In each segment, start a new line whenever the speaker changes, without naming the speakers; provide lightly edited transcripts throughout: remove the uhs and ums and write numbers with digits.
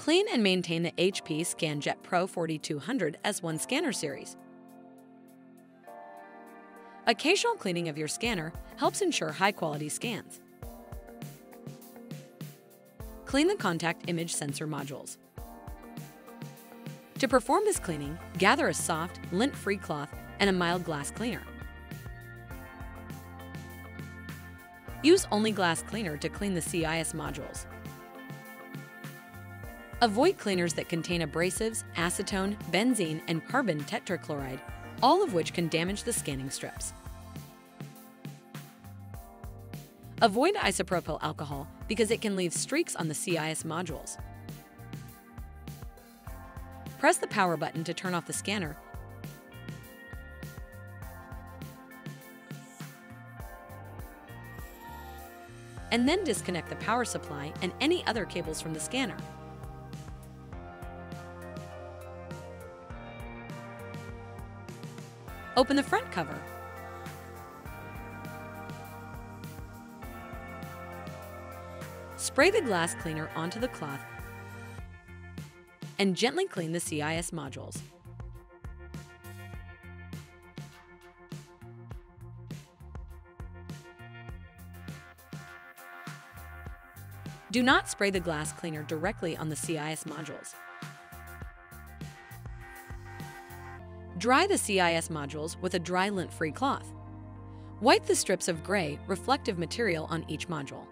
Clean and maintain the HP ScanJet Pro 4200 S1 scanner series. Occasional cleaning of your scanner helps ensure high-quality scans. Clean the contact image sensor modules. To perform this cleaning, gather a soft, lint-free cloth and a mild glass cleaner. Use only glass cleaner to clean the CIS modules. Avoid cleaners that contain abrasives, acetone, benzene, and carbon tetrachloride, all of which can damage the scanning strips. Avoid isopropyl alcohol because it can leave streaks on the CIS modules. Press the power button to turn off the scanner. And then disconnect the power supply and any other cables from the scanner. Open the front cover. Spray the glass cleaner onto the cloth and gently clean the CIS modules. Do not spray the glass cleaner directly on the CIS modules. Dry the CIS modules with a dry lint-free cloth. Wipe the strips of gray, reflective material on each module.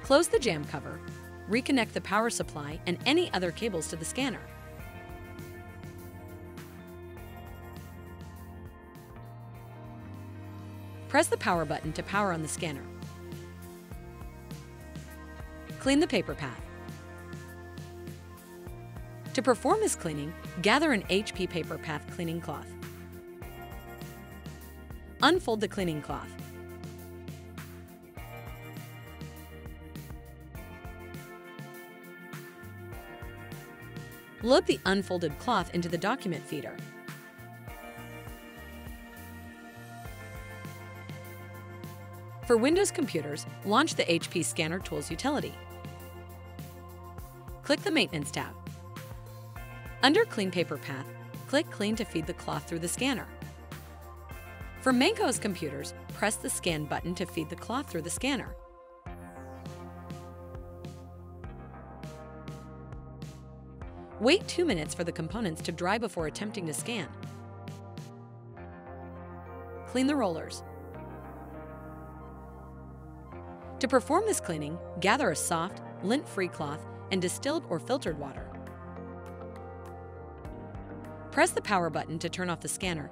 Close the jam cover, reconnect the power supply and any other cables to the scanner. Press the power button to power on the scanner. Clean the paper path. To perform this cleaning, gather an HP paper path cleaning cloth. Unfold the cleaning cloth. Load the unfolded cloth into the document feeder. For Windows computers, launch the HP Scanner Tools utility. Click the Maintenance tab. Under Clean Paper Path, click Clean to feed the cloth through the scanner. For Mancos computers, press the Scan button to feed the cloth through the scanner. Wait 2 minutes for the components to dry before attempting to scan. Clean the rollers. To perform this cleaning, gather a soft, lint-free cloth and distilled or filtered water. Press the power button to turn off the scanner.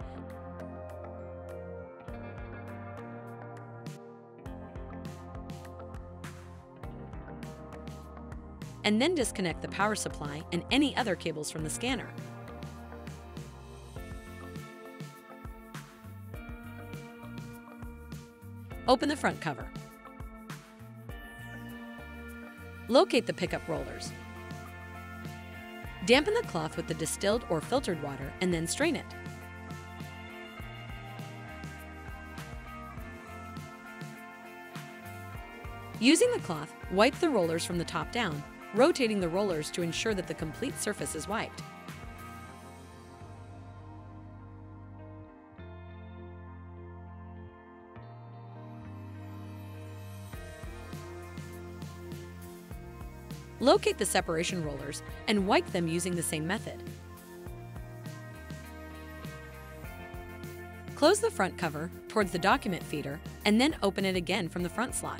And then disconnect the power supply and any other cables from the scanner. Open the front cover. Locate the pickup rollers. Dampen the cloth with the distilled or filtered water and then strain it. Using the cloth, wipe the rollers from the top down, rotating the rollers to ensure that the complete surface is wiped. Locate the separation rollers and wipe them using the same method. Close the front cover towards the document feeder and then open it again from the front slot.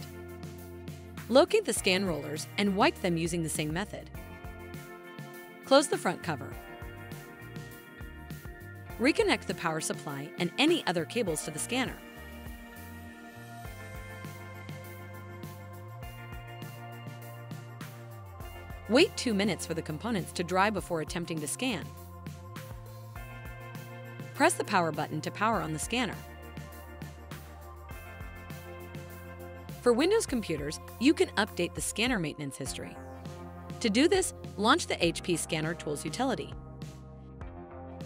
Locate the scan rollers and wipe them using the same method. Close the front cover. Reconnect the power supply and any other cables to the scanner. Wait 2 minutes for the components to dry before attempting to scan. Press the power button to power on the scanner. For Windows computers, you can update the scanner maintenance history. To do this, launch the HP Scanner Tools utility.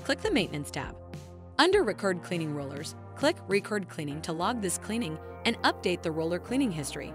Click the Maintenance tab. Under Record Cleaning Rollers, Click Record Cleaning to log this cleaning and update the roller cleaning history.